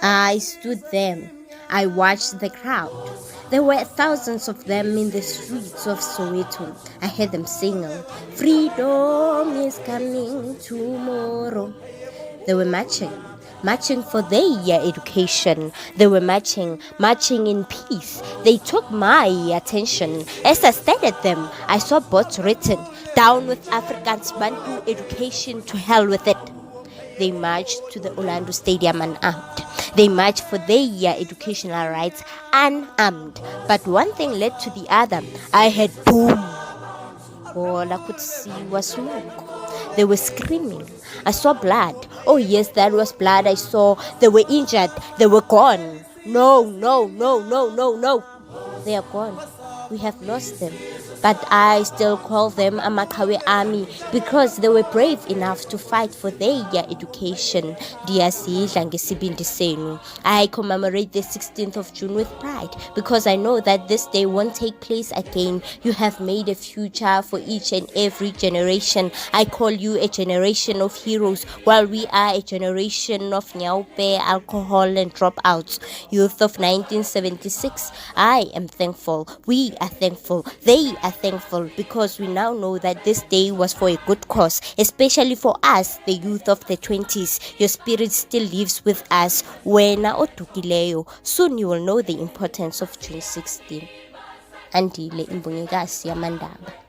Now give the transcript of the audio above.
I stood there. I watched the crowd. There were thousands of them in the streets of Soweto. I heard them singing, "Freedom is coming tomorrow." They were marching for their education. They were marching in peace. They took my attention. As I stared at them, I saw boards written, "Down with Afrikaans, Bantu education, to hell with it." They marched to the Orlando Stadium unarmed. They marched for their educational rights unarmed. But one thing led to the other. I heard boom. All I could see was smoke. They were screaming. I saw blood. Oh yes, that was blood I saw. They were injured. They were gone. No. They are gone. We have lost them. But I still call them Amakawe Army because they were brave enough to fight for their education. I commemorate the 16th of June with pride because I know that this day won't take place again. You have made a future for each and every generation. I call you a generation of heroes while we are a generation of nyaupe, alcohol and dropouts. Youth of 1976, I am thankful. We are thankful. They are thankful because we now know that this day was for a good cause, especially for us, the youth of the 20s. Your spirit still lives with us. Wena odukileyo. Soon you will know the importance of June 16. Andile imbongikazi yamandaba.